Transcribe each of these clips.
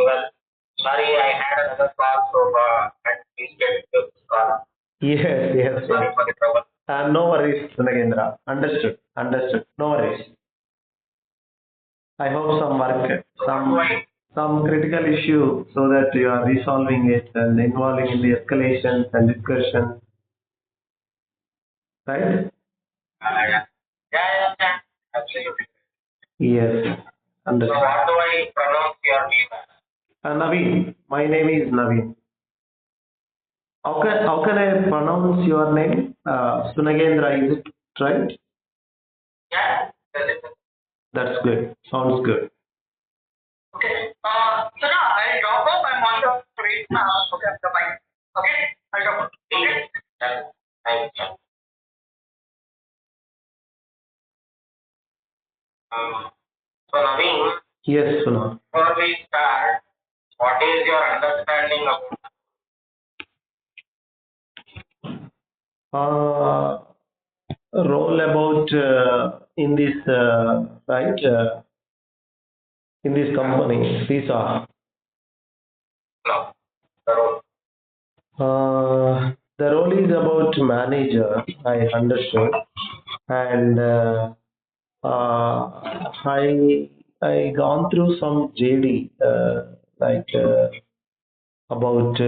well. Sorry, I had another call, so I please get this call. Yes. Sorry for the trouble. No worries, Nagendra. Understood. No worries. I hope some work, some critical issue so that you are resolving it and involving in the escalations and discussion, right? Yeah. Absolutely. Yes. So Understood. what do I pronounce your name as? Naveen. My name is Naveen. How can I pronounce your name? Sunagendra, is it right? Yeah, that is it. That's good. Sounds good. Okay. So now I'll drop off. I'm on the street now. Okay, bye. Okay, I'll drop off. Okay. Thank you. So Naveen, Yes, Suna. before we start, what is your understanding of Role about in this right in this company. These are no, the role? the role is about manager. I understood, and I gone through some JD like about.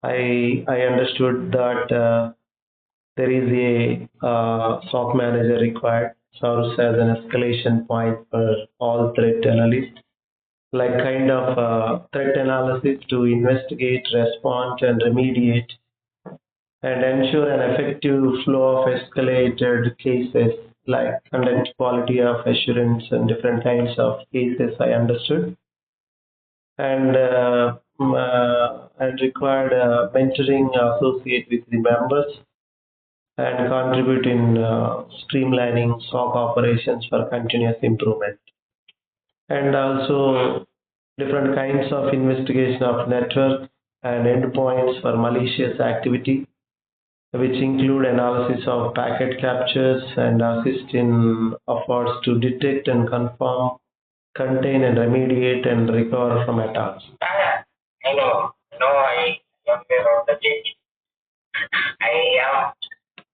I understood that there is a SOC manager required, serves as an escalation point for all threat analysts, like kind of threat analysis to investigate, respond, and remediate, and ensure an effective flow of escalated cases, like conduct quality of assurance and different kinds of cases. I understood, and and required mentoring associate with the members and contribute in streamlining SOC operations for continuous improvement. And also different kinds of investigation of network and endpoints for malicious activity, which include analysis of packet captures and assist in efforts to detect and confirm, contain and remediate and recover from attacks. I know. No, I am aware of the change. I am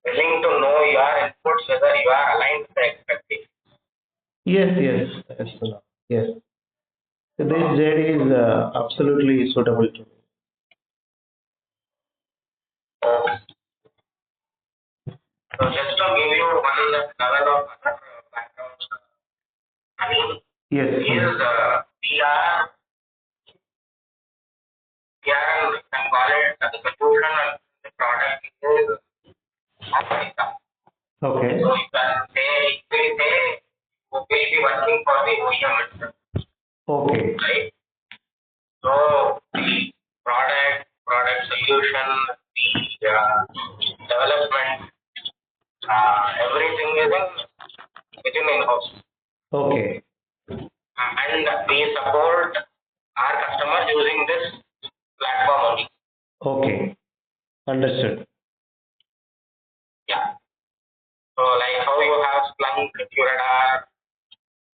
willing to know your inputs whether you are aligned with the expectations. Yes. This JD is absolutely suitable to me. Okay. So just to give you one level of other background, I mean, Yes. is we are you can call it the solution and the product is Africa. Okay. So you can say we will be working for the OEM itself. Okay. Right? So the product solution, the development, everything is within in-house. Okay. And we support our customers using this platform only. Okay. Understood. Yeah. So like how you have Splunk, QRadar,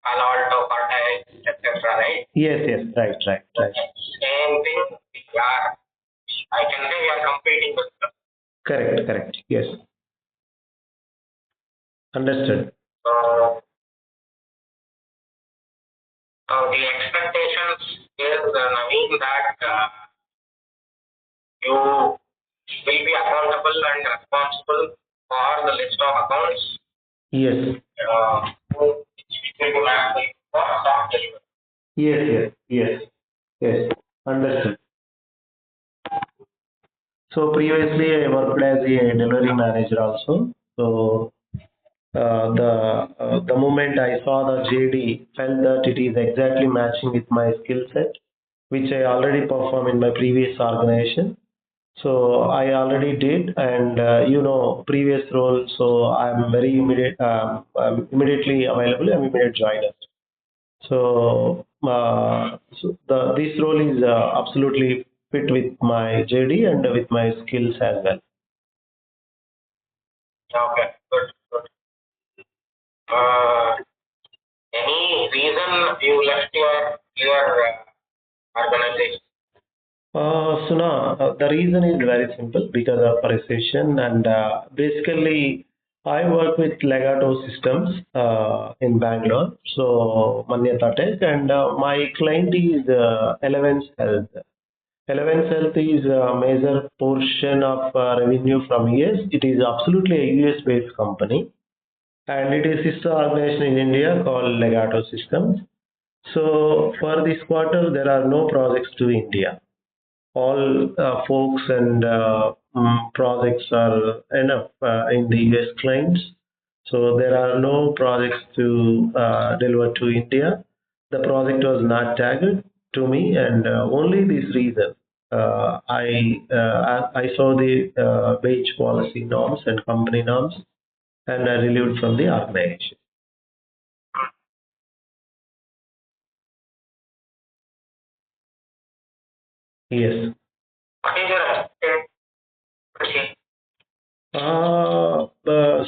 Palo Alto, Cortex, etc. Right? Yes. Right. Same thing. I can say we are competing with them. Correct. Yes. Understood. So the expectations is Naveen that you will be accountable and responsible for the list of accounts. Yes. Which will be managed for SOC delivery. Yes. Understood. So previously I worked as a delivery manager also. So the moment I saw the JD, felt that it is exactly matching with my skill set, which I already performed in my previous organization. So I already did, and previous role. So I'm very immediate. I'm immediately available. I'm immediate joiner. So this role is absolutely fit with my JD and with my skills as well. Okay, good. Any reason you left your organization? The reason is very simple because of recession and basically I work with Legato Systems in Bangalore, so Manyata Tech, and my client is Elevance Health. Elevance Health is a major portion of revenue from US. It is absolutely a US based company and it is sister organization in India called Legato Systems. So for this quarter, there are no projects to India. All folks and projects are enough in the US clients. So there are no projects to deliver to India. The project was not tagged to me, and only this reason I saw the wage policy norms and company norms, and I relieved from the organization. Yes. What is your expected?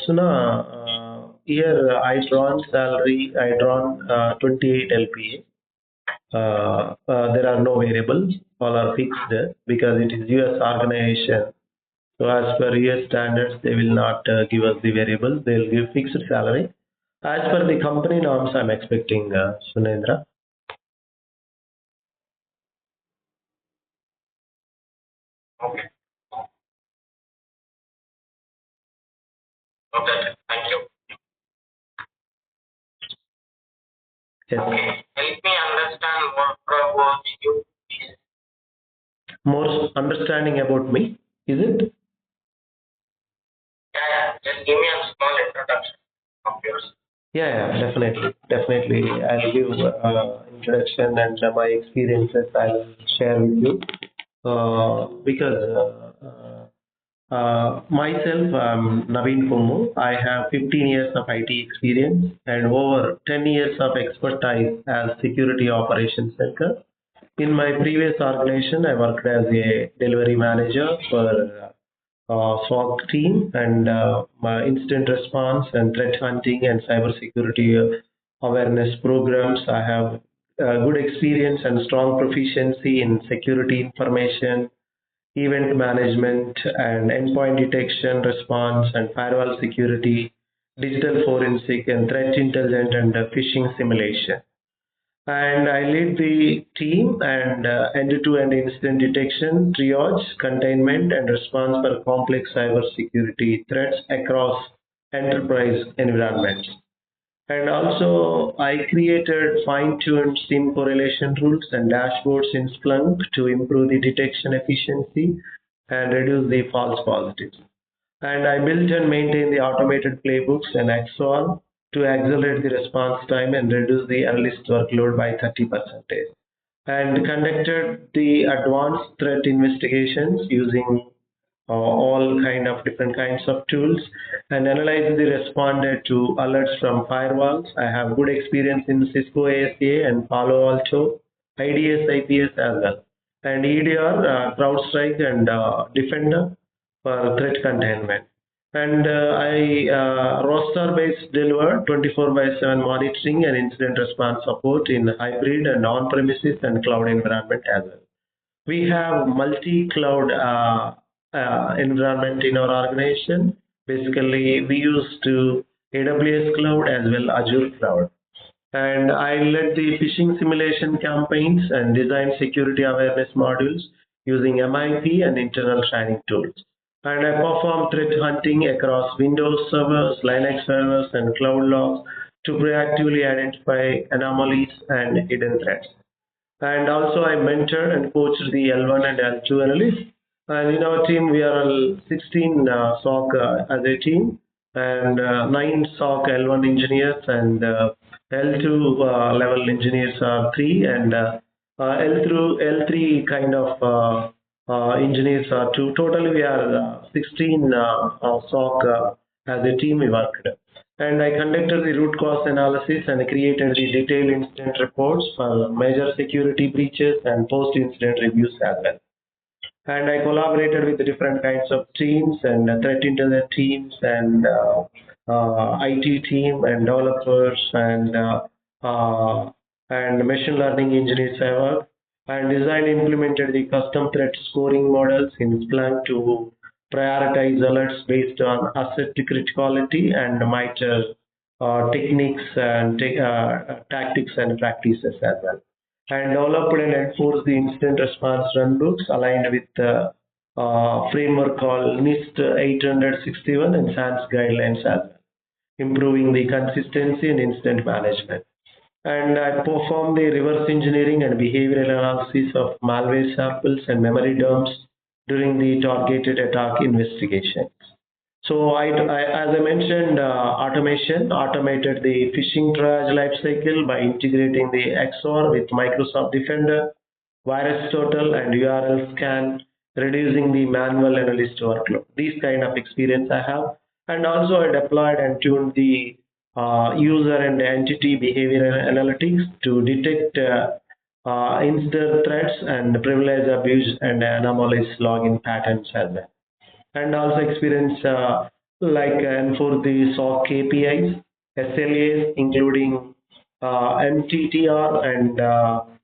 Suna, here I drawn salary, I drawn 28 LPA. There are no variables, all are fixed because it is US organization. So as per US standards, they will not give us the variables, they will give fixed salary. As per the company norms, I'm expecting Sunendra. Okay. Okay. Thank you. Yes. Okay. Help me understand more about you. More understanding about me, is it? Yeah. Just give me a small introduction of yours. Yeah, definitely. I'll give introduction and my experiences I'll share with you. Because myself, Naveen Kumu. I have 15 years of IT experience and over 10 years of expertise as security operations center. In my previous organization, I worked as a delivery manager for SOC team and my incident response and threat hunting and cybersecurity awareness programs. I have good experience and strong proficiency in security information, event management, and endpoint detection, response, and firewall security, digital forensic, and threat intelligence and phishing simulation. And I lead the team and end-to-end incident detection, triage, containment, and response for complex cybersecurity threats across enterprise environments. And also, I created fine-tuned SIM correlation rules and dashboards in Splunk to improve the detection efficiency and reduce the false positives. And I built and maintained the automated playbooks and XOL to accelerate the response time and reduce the analyst workload by 30%. And conducted the advanced threat investigations using all kind of different kinds of tools and analyze the responded to alerts from firewalls. I have good experience in Cisco ASA and Palo Alto, IDS, IPS as well. And EDR, CrowdStrike and Defender for threat containment. And I roster-based deliver 24 by 7 monitoring and incident response support in hybrid and on-premises and cloud environment as well. We have multi-cloud environment in our organization. Basically, we use to AWS cloud as well Azure cloud. And I led the phishing simulation campaigns and designed security awareness modules using MIP and internal training tools. And I perform threat hunting across Windows servers, Linux servers, and cloud logs to proactively identify anomalies and hidden threats. And also I mentored and coached the L1 and L2 analysts. And in our team, we are 16 SOC as a team and 9 SOC L1 engineers and L2 level engineers are 3 and L3 kind of engineers are 2. Totally, we are 16 SOC as a team we worked. And I conducted the root cause analysis and created the detailed incident reports for major security breaches and post-incident reviews as well. And I collaborated with the different kinds of teams and threat intelligence teams and IT team and developers and uh, and machine learning engineers I work, and designed and implemented the custom threat scoring models in Splunk to prioritize alerts based on asset criticality and MITRE techniques and tactics and practices as well. And developed and enforced the incident response runbooks aligned with the framework called NIST 861 and SANS guidelines as well, improving the consistency and incident management. And I perform the reverse engineering and behavioral analysis of malware samples and memory dumps during the targeted attack investigations. So as I mentioned, automation automated the phishing triage lifecycle by integrating the XOR with Microsoft Defender, Virus Total, and URL scan, reducing the manual analyst workload. These kind of experience I have, and also I deployed and tuned the user and entity behavior analytics to detect incident threats and privilege abuse and anomalous login patterns as well. And also experience and for the SOC KPIs, SLAs, including MTTR and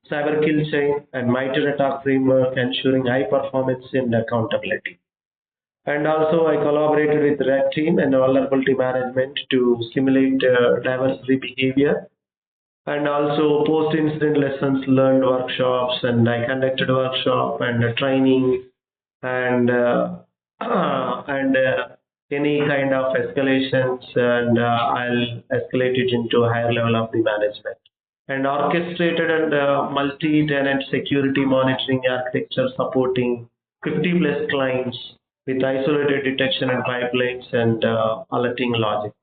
cyber kill chain and MITRE attack framework, ensuring high performance and accountability. And also I collaborated with red team and vulnerability management to simulate diversity behavior, and also post-incident lessons learned workshops, and I conducted workshop and training, and and any kind of escalations, and I'll escalate it into a higher level of the management. And orchestrated and multi-tenant security monitoring architecture supporting 50 plus clients with isolated detection and pipelines and alerting logic.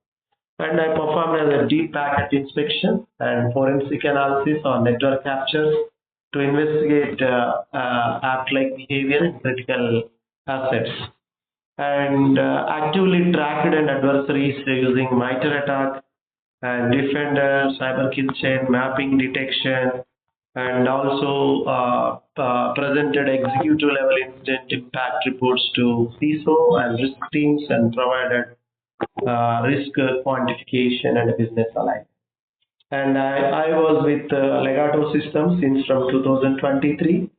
And I performed as a deep packet inspection and forensic analysis on network captures to investigate app-like behavior in critical assets, and actively tracked and adversaries using MITRE attack and Defender, cyber kill chain, mapping detection, and also presented executive level incident impact reports to CISO and risk teams, and provided risk quantification and business alignment. And I was with Legato Systems since from 2023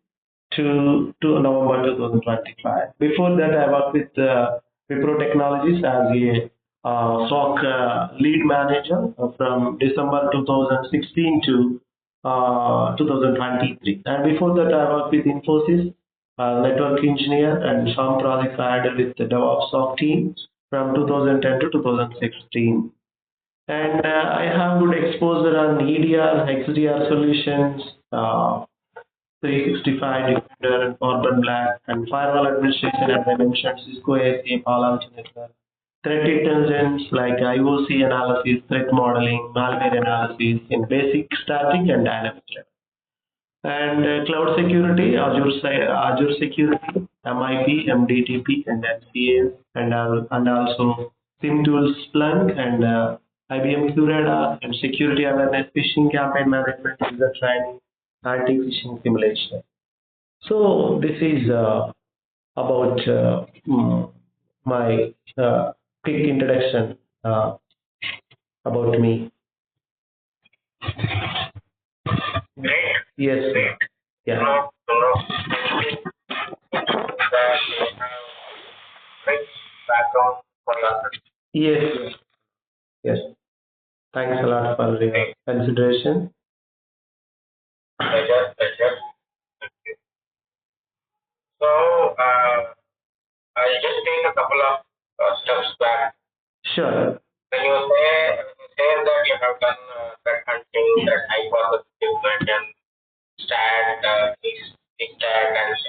to November 2025. Before that, I worked with Wipro Technologies as a SOC lead manager from December 2016 to 2023. And before that, I worked with Infosys, network engineer, and some projects I had with the DevOps SOC team from 2010 to 2016. And I have good exposure on EDR, XDR solutions, 365 Defender and Carbon Black, and firewall administration, as I mentioned, Cisco ASA, Palo Alto Network, threat intelligence like IOC analysis, threat modeling, malware analysis in basic, static, and dynamic level. And cloud security, Azure Security, MIP, MDTP, and MCAs, and also SIM tools, Splunk, and IBM QRadar, and security awareness, phishing campaign management, user training, anti-phishing simulation. So this is about my quick introduction about me. Great. Yes. Great. Yeah. To know that you have rich background for your Yes. Yes. Thanks a lot for your consideration. pleasure. Thank you. So, I'll just take a couple of steps back. Sure. When you say that you have done threat hunting, threat hypothesis build, and stat, and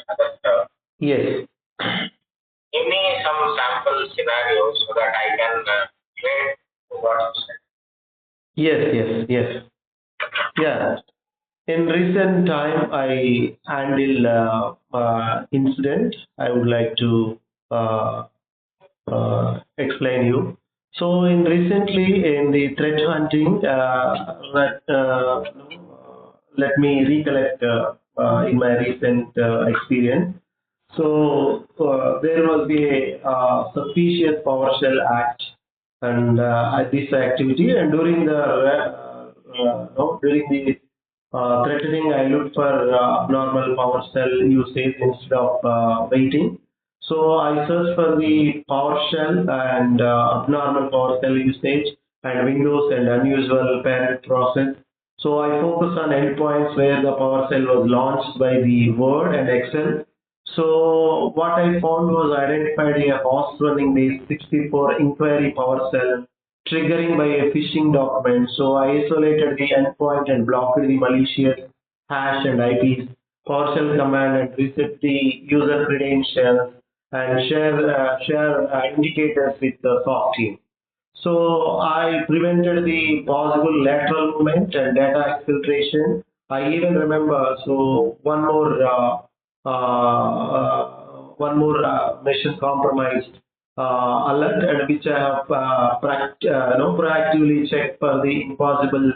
other stuff, Yes. give me some sample scenarios so that I can relate to what you said. Yes. Yeah. In recent time, I handle incident. I would like to explain you. So in recently in the threat hunting, let me recollect in my recent experience. So there was a suspicious PowerShell act and this activity, and during the during the threatening, I look for abnormal PowerShell usage instead of waiting. So I search for the PowerShell and abnormal PowerShell usage and Windows and unusual parent process. So I focus on endpoints where the PowerShell was launched by the Word and Excel. So what I found was identified a host running the 64 inquiry PowerShell triggering by a phishing document. So I isolated the endpoint and blocked the malicious hash and IPs, PowerShell command and reset the user credentials and share indicators with the SOC team. So I prevented the possible lateral movement and data exfiltration. I even remember mission compromised alert and which I have proactively checked for the impossible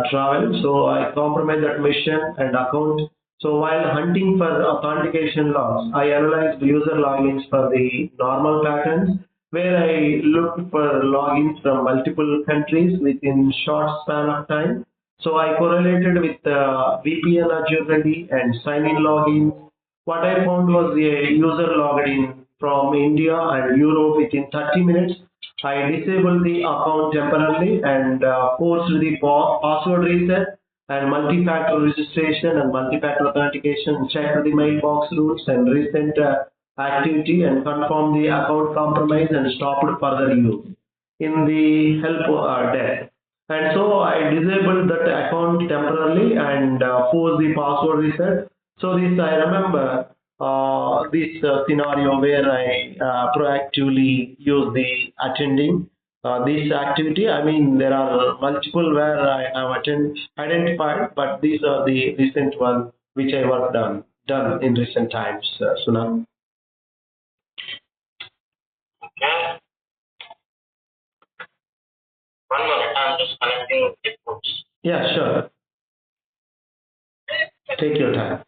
travel. So I compromised that mission and account. So while hunting for authentication logs, I analyzed user logins for the normal patterns where I looked for logins from multiple countries within short span of time. So I correlated with VPN agility and sign-in logins. What I found was a user logged in from India and Europe within 30 minutes. I disabled the account temporarily and forced the password reset and multi-factor registration and multi-factor authentication, checked the mailbox rules and recent activity and confirmed the account compromise and stopped further use in the help desk. And so I disabled that account temporarily and forced the password reset. So this I remember this scenario where I proactively use the attending this activity. I mean, there are multiple where I have identified, but these are the recent ones which I worked done in recent times, Suna. Okay. One minute, I'm just connecting inputs. Yeah, sure. Take your time.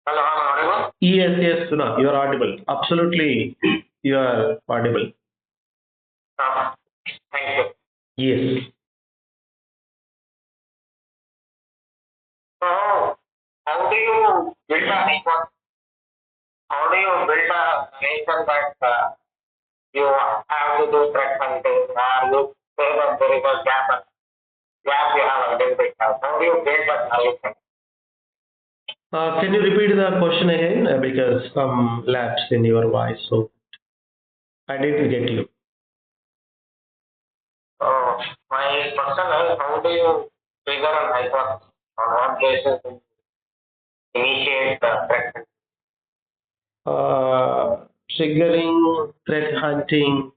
Hello, I'm audible? Yes, yes, Suna, you are audible. Absolutely, you are audible. Thank you. Yes. So, how do you build a network? How do you build a nation that you have to do threat hunting or you say that there is a gap you have identified? How do you build that solution? Can you repeat the question again? Because some lapse in your voice, so I didn't get you. So, my question is, how do you trigger a network? On what basis you initiate the threat hunting? Triggering threat hunting.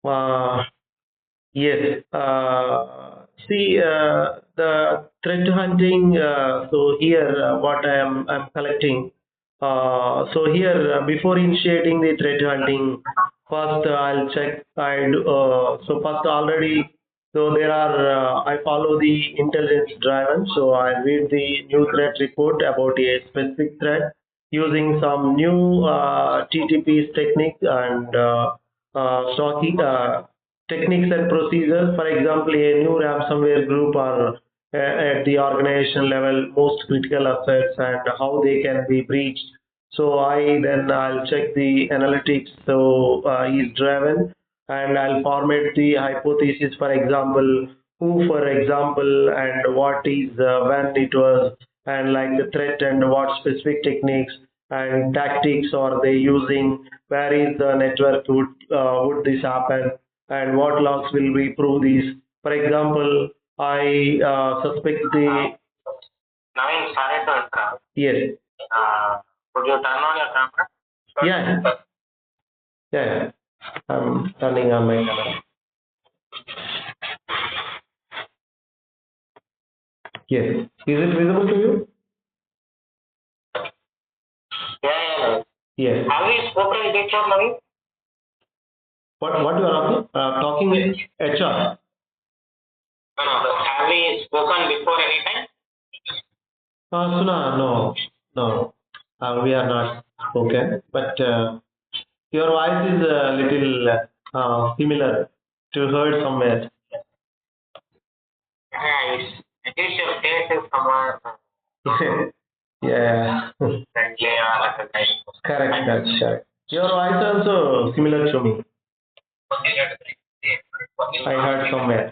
Uh, yes. See, the threat hunting. So here, what I'm collecting. So here, before initiating the threat hunting, first I'll check. So first already. So there are. I follow the intelligence driven. So I read the new threat report about a specific threat. using some new TTP techniques and stalking techniques and procedures. For example, a new ransomware group or at the organization level, most critical assets and how they can be breached. So I'll check the analytics. So is driven, and I'll format the hypothesis. For example, who, for example, and what is when it was, and like the threat and what specific techniques and tactics are they using, where is the network would this happen, and what logs will we prove this. For example, I suspect the Naveen, sorry to interrupt. yes. Could you turn on your camera? Yeah. Yeah, I'm turning on my camera. Yes. Is it visible to you? Yeah. Yes. Have we spoken before, Naveen? What you are talking with HR? No. Have we spoken before any time? Suna, no. We are not spoken, but your voice is a little similar to heard somewhere. At least your face is somewhere Yeah. friendly or recognized. Correct, that's correct. Your voice also similar to me. I heard somewhere.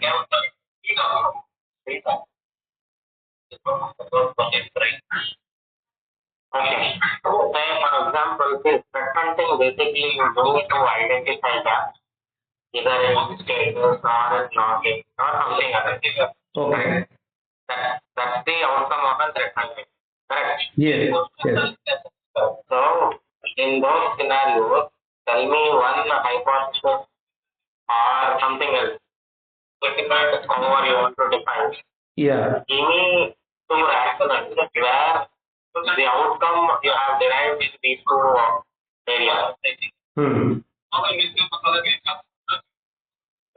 Okay. So, say for example, this threat hunting basically you do to identify gaps, either in status or in logging or something other. Okay. That's the outcome of a threat hunting. Correct? Yes. So, in those scenarios, tell me one hypothesis or something else. However you want to define. Yeah. Give me two rationals where the outcome you have derived in these two areas. Hmm.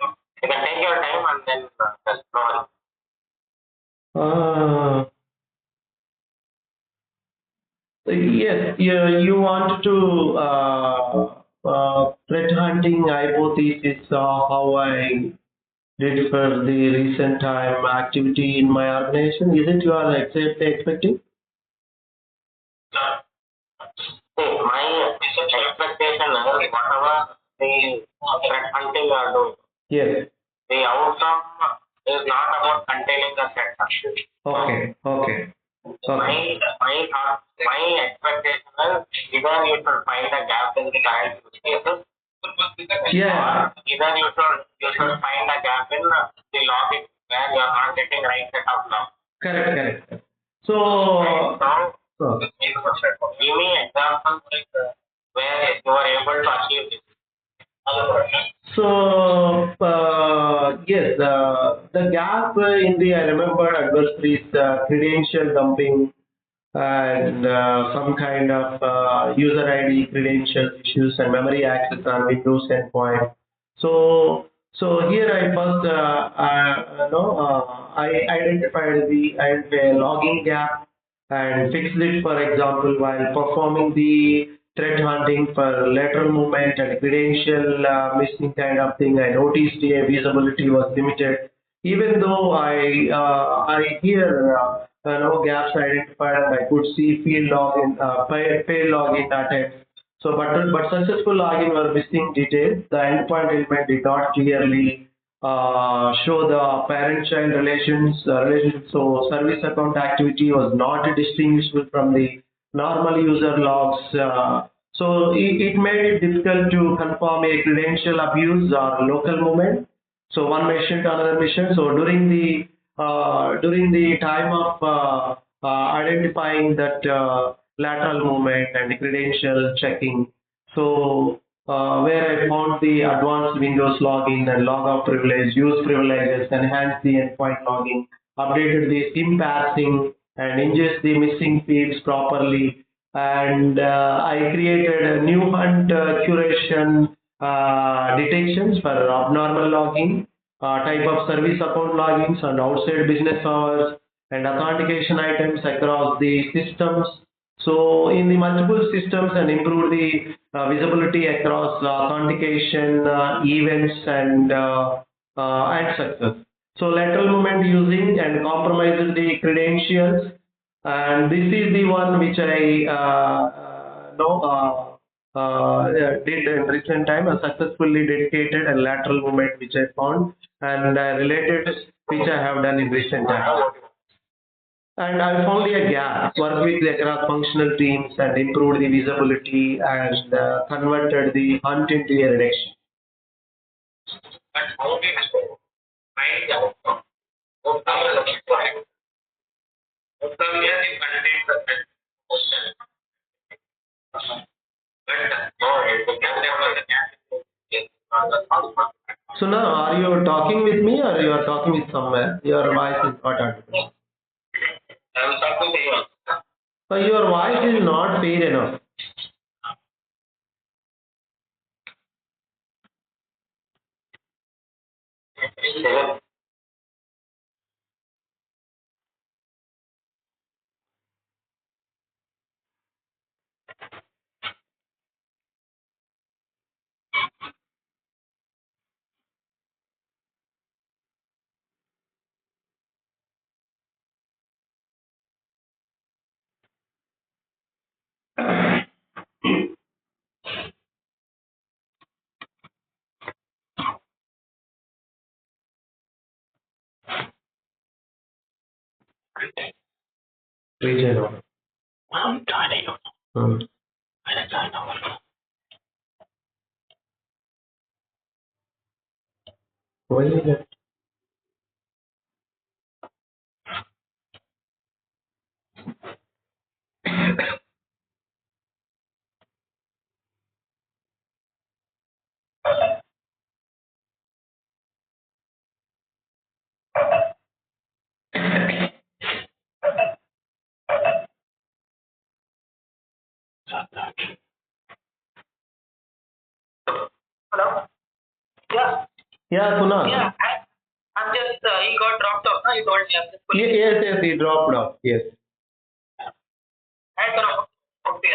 You can take your time and then explore. Yes, you want to threat hunting hypothesis how I did for the recent time activity in my organization. Is it you are expecting? See, my expectation is whatever the threat hunting you are doing, Yes. the outcome is not about containing the threat. Okay. My expectation is either you should find a gap in the current use cases, Yeah. or either you should find a gap in the logic where you are not getting right set of logs. Correct. So, Give me examples where you are able to achieve this. So yes, the gap in the I remember adversaries credential dumping and some kind of user ID credential issues and memory access on Windows endpoint. So here I first I identified a logging gap and fixed it. For example, while performing the threat hunting for lateral movement and credential missing kind of thing, I noticed the visibility was limited. Even though I hear no gaps identified and I could see field login, failed login attempts. So, but successful login were missing details. The endpoint element did not clearly show the parent-child relationship. So, service account activity was not distinguishable from the normal user logs. So, it made it difficult to confirm a credential abuse or local movement. So one mission to another mission. So during the time of identifying that lateral movement and credential checking, so where I found the advanced Windows login and log out privilege, use privileges, enhanced the endpoint logging, updated the SIM parsing, and ingest the missing fields properly. And I created a new hunt curation detections for abnormal logging, type of service account logins and outside business hours, and authentication items across the systems. So in the multiple systems and improve the visibility across authentication, events and success. So lateral movement using and compromised the credentials, and this is the one which I know did in recent time, a successfully dedicated and lateral movement which I found, and related which I have done in recent time. And I found a gap, worked with the cross-functional teams and improved the visibility and converted the hunt into a reduction. But how did you find the outcome? What are you looking for? What are the content of that question? But no, it can never get So now, are you talking with me or you are talking with somewhere? Your voice is not audible. I'm talking to you. So your voice is not fair enough. Region. I'm joining you. Why is it? Hello? Yeah. Yeah, Kunal. Yeah. I'm just, he got dropped off. No? You told me. I'm just pulling. Yes, he dropped off. Yes. I don't know. Okay.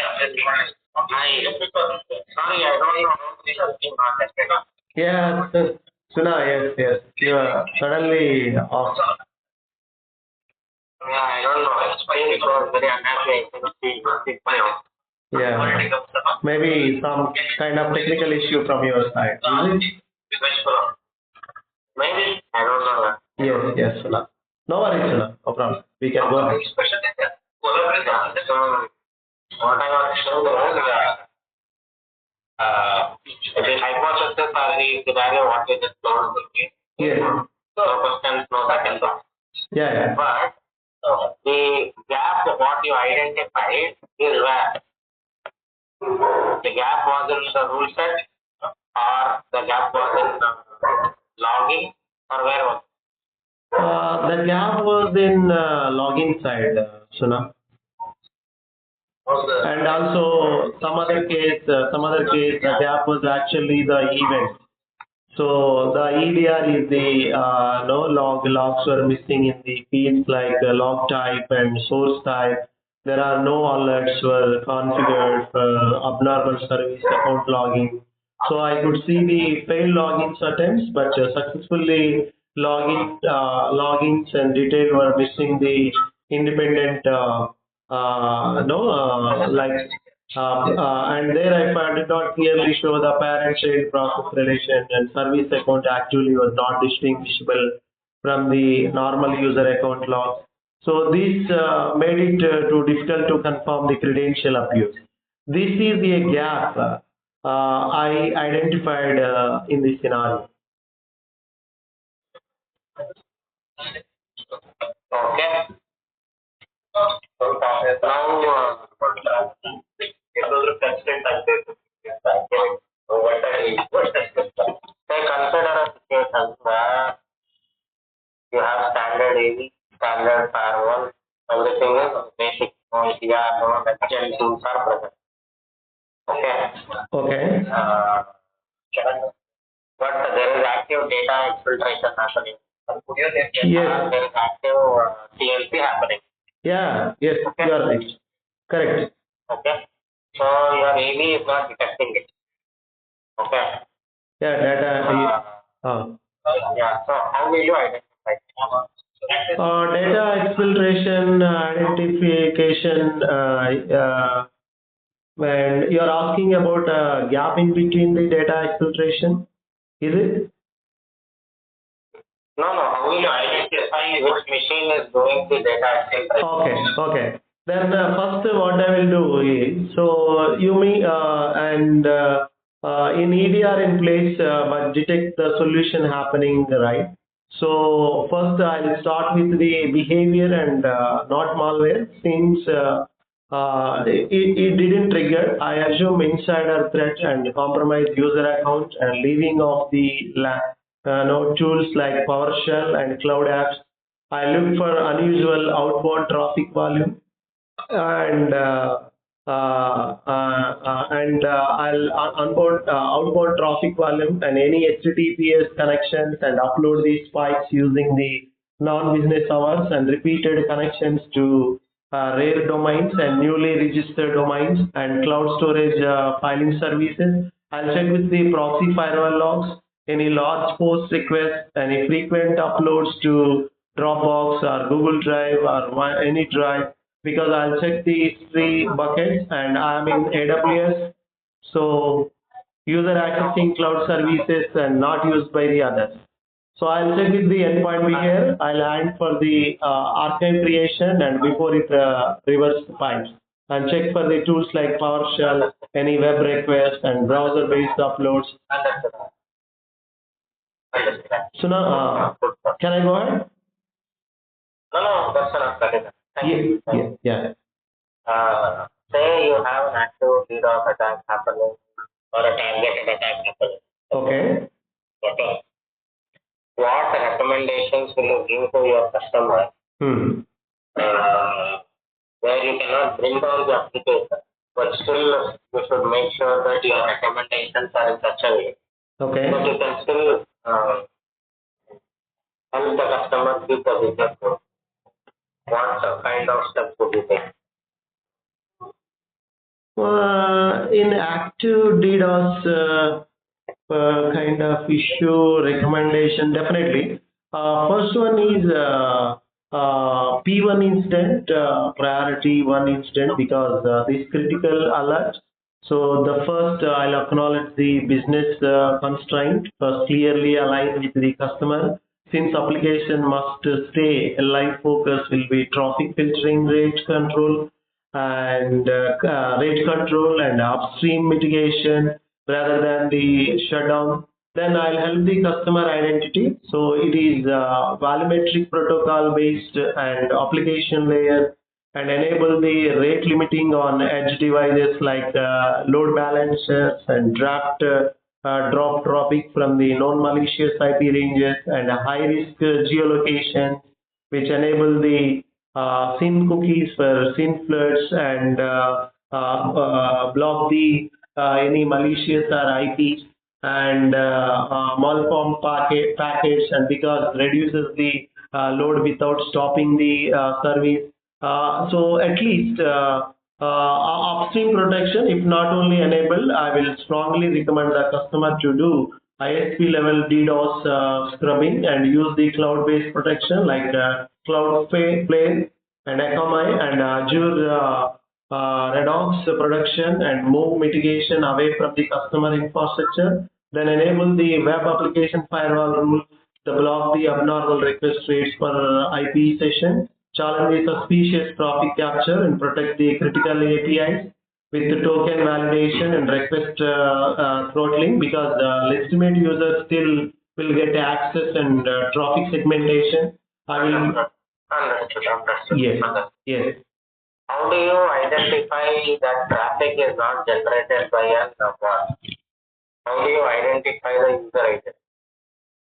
Sorry, I don't know how this has been contested. Yeah, Suna, yes. You are suddenly off. Yeah, I don't know. It was very unhappy. Yeah, maybe some kind of technical issue from your side. Is it? Maybe. I don't know. Yes, Suna. No worries, Suna. No problem. We can go ahead. So, what I was saying was, the hypothesis or the scenario what we just told. Yes. No questions, no second thought. Yeah. But the gap what you identified is where the gap was in the rule set or the gap was in logging or where was The gap was in login side, Suna. And also some other case, the gap was actually the event. So the EDR is the no logs were missing in the fields like log type and source type. There are no alerts were configured for abnormal service account logging. So I could see the failed logins attempts, but successfully logins and detail were missing the independent and there I did not clearly show the parent-child process relation, and service account actually was not distinguishable from the normal user account logs. So this made it too difficult to confirm the credential abuse. This is a gap I identified in this scenario. okay. So now it was a constant what say consider a situation where you have standard AV, standard firewall, everything is basic, no EDR, no next-gen tools are present. Okay. But there is active data exfiltration happening. Yes. There is active TLC happening. Yeah. Yes. You are right. Correct. Okay. So your AV is not detecting it. Okay. Yeah, data. Yeah. So how will you identify? Data exfiltration, identification. When you're asking about a gap in between the data exfiltration, is it? No, no. How will you identify which machine is doing the data exfiltration? Okay. Then first, what I will do is, so you may in EDR in place, but detect the solution happening, right? So first, I'll start with the behavior and not malware. Since it didn't trigger, I assume insider threat and compromised user account and leaving off the tools like PowerShell and cloud apps. I look for unusual outbound traffic volume and I'll onboard outbound traffic volume and any HTTPS connections and upload these spikes using the non-business hours and repeated connections to rare domains and newly registered domains and cloud storage filing services. I'll check with the proxy firewall logs, any large post requests, any frequent uploads to Dropbox or Google Drive or any drive, because I'll check these three buckets and I'm in AWS. So user accessing cloud services and not used by the others. So I'll check with the endpoint behavior. I'll add for the archive creation and before it reverse pipes. And check for the tools like PowerShell, any web requests and browser-based uploads. So now, can I go ahead? No, no, that's enough. That is enough. Thank you. Yeah. Say you have an active DDoS attack happening or a targeted attack happening. Okay. Okay. What recommendations will you give to your customer where you cannot bring down the application, but still you should make sure that your recommendations are in such a way that you can still help the customer keep the business going. What kind of steps would you take? In active DDoS kind of issue recommendation, definitely. First one is P1 incident, priority 1 incident, because this critical alert. So the first, I'll acknowledge the business constraint, first clearly aligned with the customer. Since application must stay live, focus will be traffic filtering, rate control, and rate control and upstream mitigation rather than the shutdown. Then I'll help the customer identity. So it is volumetric protocol based and application layer and enable the rate limiting on edge devices like load balancers and drop traffic from the non-malicious IP ranges and high risk geolocation, which enable the SYN cookies for SYN floods and block the any malicious or IPs and malformed packets, and because reduces the load without stopping the service. So at least upstream protection, if not only enabled, I will strongly recommend the customer to do ISP level DDoS scrubbing and use the cloud-based protection like Cloudflare and Akamai and Azure Redox production and move mitigation away from the customer infrastructure. Then enable the web application firewall rule to block the abnormal request rates per IP session, challenge the suspicious traffic capture and protect the critical APIs with the token validation and request throttling, because legitimate users still will get access and traffic segmentation. I will. Understood. Yes. How do you identify that traffic is not generated by a bot? How do you identify the user identity?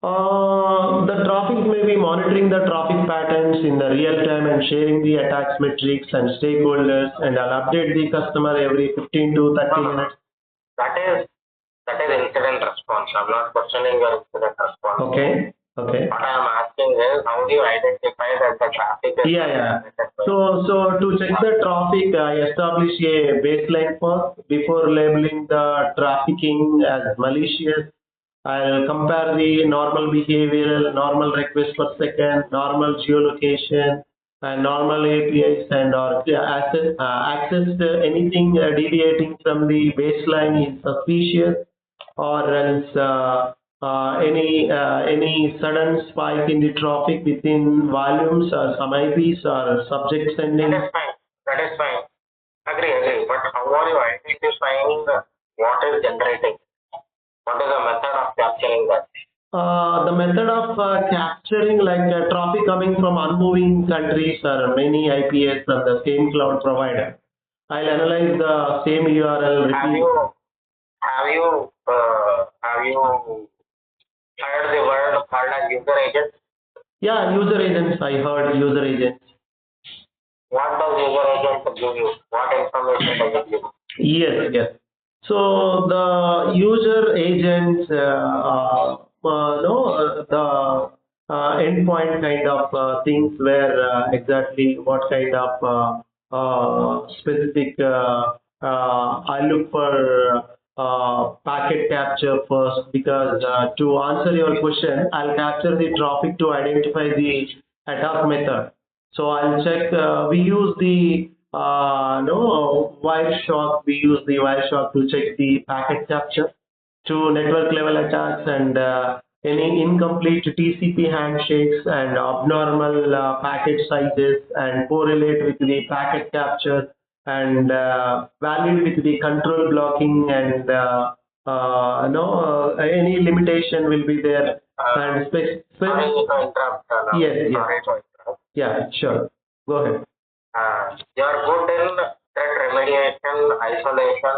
The traffic may be monitoring the traffic patterns in the real time and sharing the attacks metrics and stakeholders, and I'll update the customer every 15 to 30 minutes. That is incident response. I'm not questioning your incident response. Okay. Okay. What I am asking is, how do you identify that the traffic is Yeah. generated by? So to check the traffic, I establish a baseline first before labeling the trafficking as malicious. I'll compare the normal behavioral, normal request per second, normal geolocation, and normal APIs and or access to anything deviating from the baseline is suspicious, or else any sudden spike in the traffic within volumes or some IPs or subject sending. That is fine. That is fine. Agree. But how are you identifying what is generating? What is the method of capturing that? The method of capturing like traffic coming from unmoving countries or many IPS from the same cloud provider. I'll analyze the same URL. Have you heard the word called as user agent? Yeah, user agents. I heard user agents. What does user agent give you? What information does it give you? Yes. So the user agents, the endpoint kind of things where exactly what kind of specific I look for packet capture first, because to answer your question, I'll capture the traffic to identify the attack method. So I'll check. We use the no Wireshark. We use the Wireshark to check the packet capture to network level attacks and any incomplete TCP handshakes and abnormal packet sizes, and correlate with the packet capture and valid with the control blocking, and any limitation will be there. And Sorry to interrupt. Yes. Sorry to interrupt. Yeah, sure. Go ahead. You are good in threat remediation, isolation,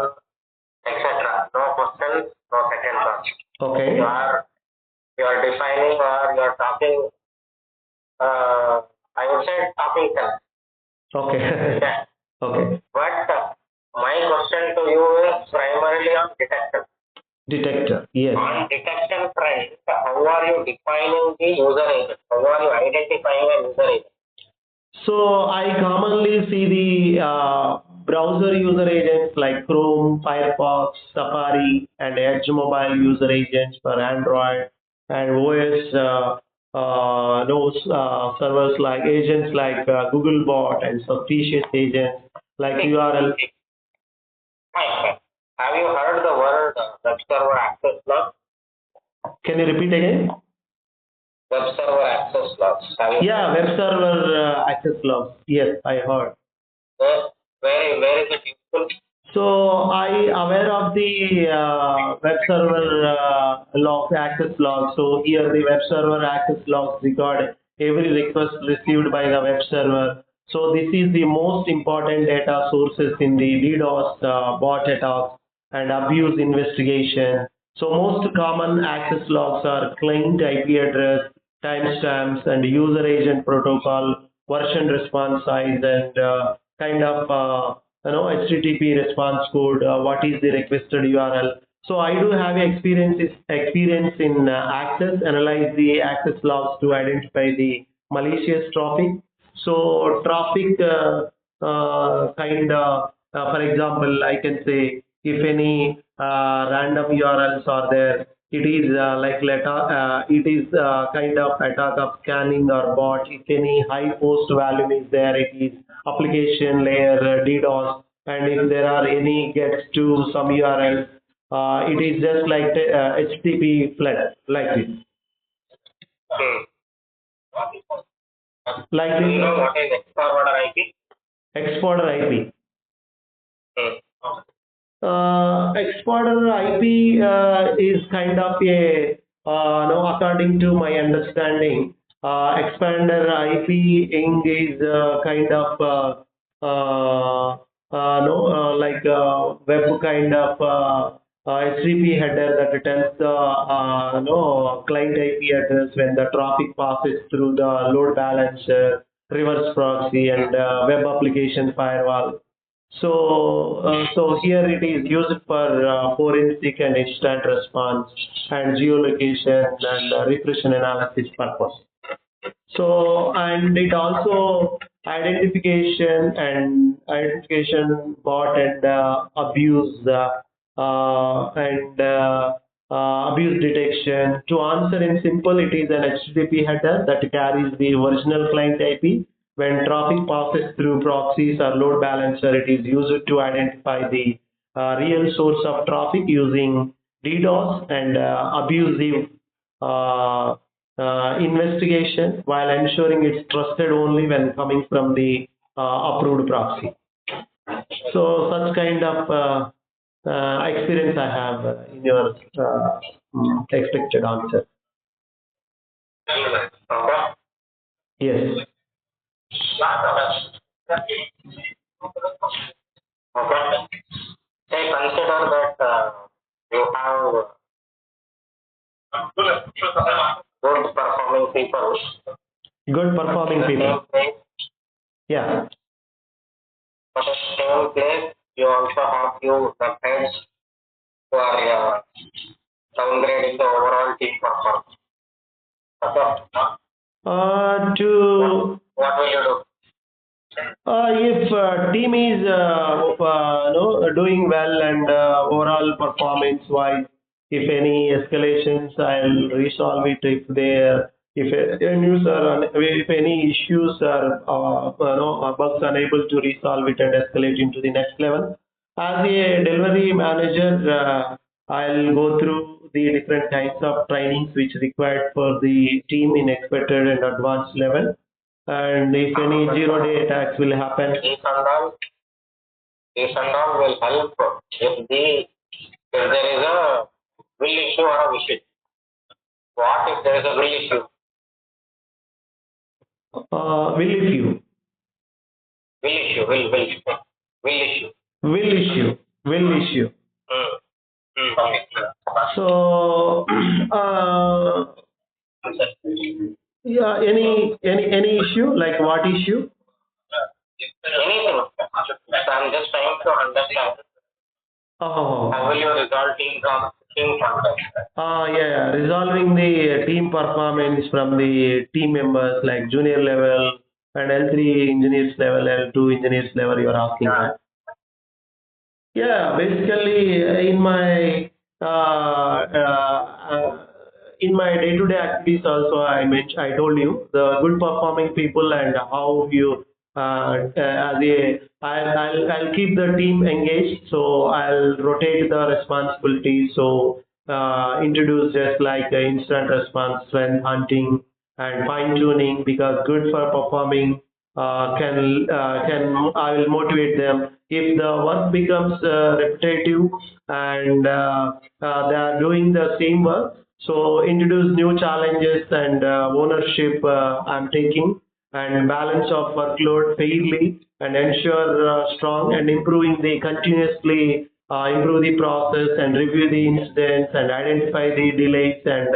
etc. No questions, no second thoughts. Okay. You are defining, or you are talking. I would say talking sense. Okay. Yeah. Okay. But my question to you is primarily on detection. Detector. Yes. On detection front, how are you defining the user agent? How are you identifying a user agent? So I commonly see the browser user agents like Chrome, Firefox, Safari, and Edge mobile user agents for Android, and OS those servers like agents like Googlebot and suspicious agents like URL. Fine. Have you heard the word web server access logs? Can you repeat again? Web server access logs. Yeah, web server access logs. Yes, I heard. Where is it useful? So I aware of the web server log access log. So here the web server access logs record every request received by the web server. So this is the most important data sources in the DDoS bot attacks and abuse investigation. So most common access logs are client IP address, timestamps, and user agent protocol, version response size, and kind of HTTP response code, what is the requested URL. So I do have experience in access, analyze the access logs to identify the malicious traffic. So traffic for example, I can say if any random URLs are there, it is it is kind of attack of scanning or bot. If any high post value is there, it is application layer DDoS, and if there are any gets to some URL, it is just like HTTP flood like this. Like Do this. you know what is exporter IP? Exporter IP. Exporter IP is kind of a no, according to my understanding, expander IP ing is kind of no like web kind of HTTP header that tells the no client IP address when the traffic passes through the load balancer, reverse proxy, and web application firewall. So here it is used for forensic and instant response and geolocation and regression analysis purpose. So, and it also identification bot and abuse detection. To answer in simple, it is an HTTP header that carries the original client IP. When traffic passes through proxies or load balancer, it is used to identify the real source of traffic using DDoS and abusive uh, investigation, while ensuring it's trusted only when coming from the approved proxy. So such kind of experience I have in your expected answer. Yes. Okay. Say consider that you have good performing people. Good performing people. Place, Yeah. but at the same place, you also have few methods who are downgrading the overall team performance. Okay. What will you do? If team is no, doing well and overall performance wise, if any escalations, I'll resolve it. If any issues are bugs unable to resolve it and escalate into the next level. As a delivery manager, I'll go through the different kinds of trainings which required for the team in expected and advanced level. And if any zero-day attacks will happen, This and all will help if there is a will issue or a wish issue. What if there is a will issue? Will issue. So, yeah, any issue, like what issue? Anything. So I'm just trying to understand. Oh. How will you resolve team conflict? Yeah, resolving the team performance from the team members like junior level and L3 engineers level, L2 engineers level you are asking. Yeah, basically in my day-to-day activities also I told you the good performing people and how you I'll keep the team engaged, so I'll rotate the responsibilities, so introduce just like instant response, strength hunting and fine tuning, because good for performing can I will motivate them. If the work becomes repetitive and they are doing the same work, so introduce new challenges and ownership I'm taking, and balance of workload fairly and ensure strong and improving the continuously improve the process and review the incidents and identify the delays and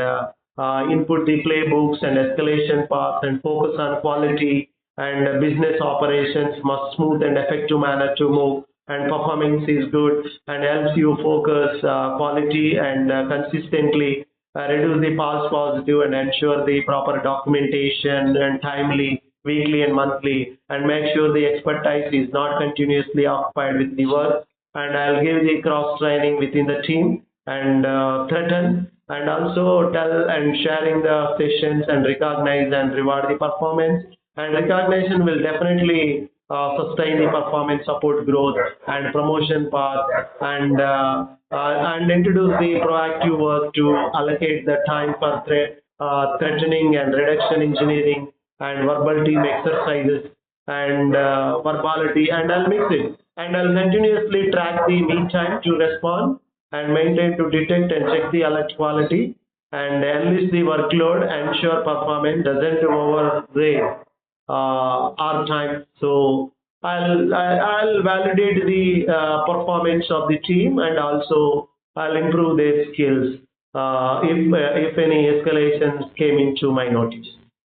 input the playbooks and escalation paths and focus on quality and business operations must smooth and effective manner to move, and performance is good and helps you focus quality and consistently reduce the false positive and ensure the proper documentation and timely weekly and monthly, and make sure the expertise is not continuously occupied with the work, and I'll give the cross training within the team and threaten and also tell and sharing the sessions and recognize and reward the performance, and recognition will definitely sustain the performance, support growth and promotion path, and introduce the proactive work to allocate the time for threatening and reduction engineering and verbal team exercises and verbality, and I'll mix it and I'll continuously track the mean time to respond and maintain to detect and check the alert quality and enlist the workload, ensure performance doesn't overrate our time. So I'll validate the performance of the team and also I'll improve their skills if any escalations came into my notice.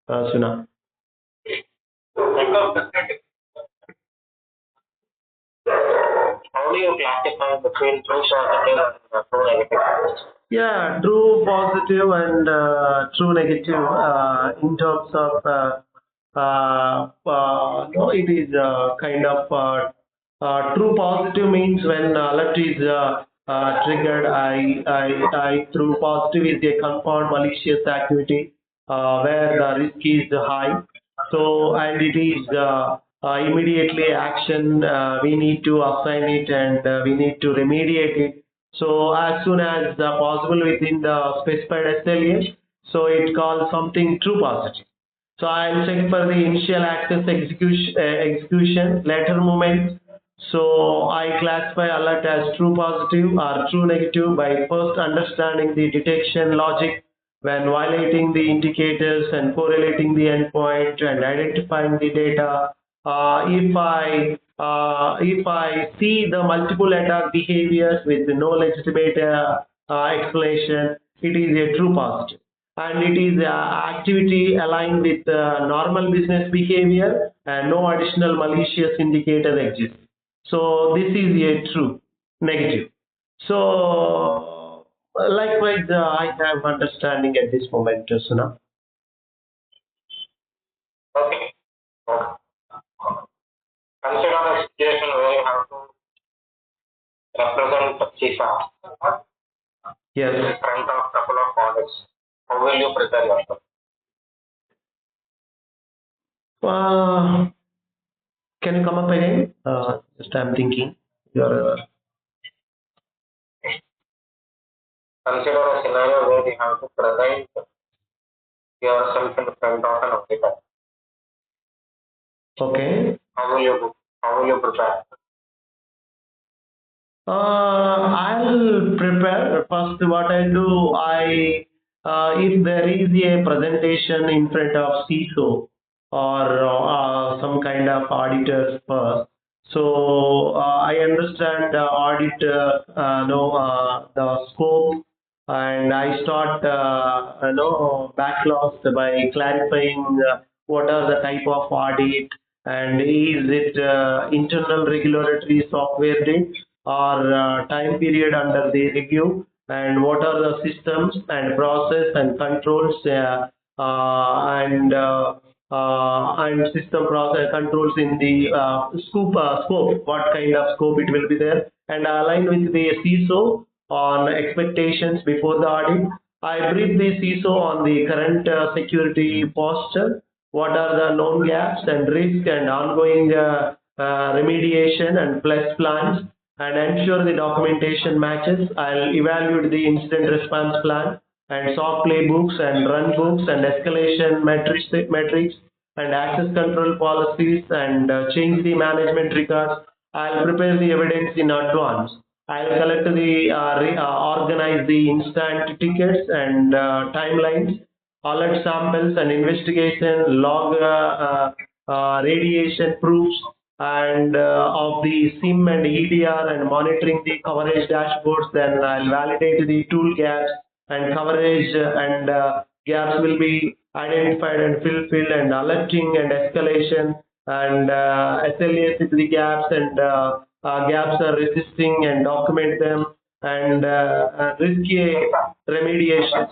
Suna. do you classify between true positive and true negative? Yeah, true positive and true negative in terms of no, it is kind of true positive means when alert is triggered. True positive is a confirmed malicious activity where the risk is high. So and it is immediately action. We need to assign it and we need to remediate it so as soon as possible within the specified SLA, so it calls something true positive. So I'll check for the initial access execution, later movement. So I classify alert as true positive or true negative by first understanding the detection logic when violating the indicators and correlating the endpoint and identifying the data. If I see the multiple attack behaviors with no legitimate explanation, it is a true positive, and it is activity aligned with normal business behavior and no additional malicious indicator exists. So this is a true negative. So likewise, I have understanding at this moment, Suna. Okay. Okay. Consider a situation where you have to represent CISA Yes. in front of couple of audits. How will you prepare yourself? Can you come up again? Just I'm thinking. Your Consider a scenario where you have to present yourself in front of an auditor. okay. How will you prepare? I'll prepare first. What I'll do, if there is a presentation in front of CISO or some kind of auditors first, so I understand the audit, the scope, and I start, backlogs by clarifying what are the type of audit and is it internal regulatory software did or time period under the review, and what are the systems and process and controls and system process controls in the scope, what kind of scope it will be there, and align with the CISO on expectations before the audit. I brief the CISO on the current security posture, what are the known gaps and risk and ongoing remediation and plus plans, and ensure the documentation matches. I'll evaluate the incident response plan and SOC playbooks and run books and escalation metrics and access control policies and change the management records. I'll prepare the evidence in advance. I'll collect the organize the instant tickets and timelines, alert samples and investigation log radiation proofs and of the SIM and EDR and monitoring the coverage dashboards. Then I'll validate the tool gaps and coverage and gaps will be identified and fulfilled and alerting and escalation and SLAs with the gaps and gaps are resisting and document them and risky remediation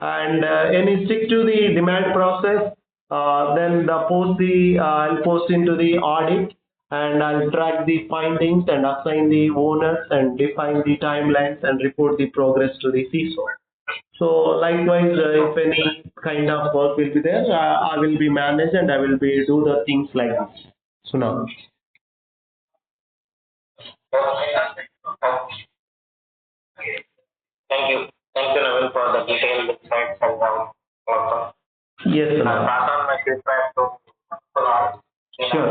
and any stick to the demand process. Then I'll post into the audit and I'll track the findings and assign the owners and define the timelines and report the progress to the CISO. So likewise, if any kind of work will be there, I will be managed and I will be do the things like this. So now. Thank you. Thank you, Navin, for the detailed insights and also. Yes, sir. I'll pass on my feedback to Sure.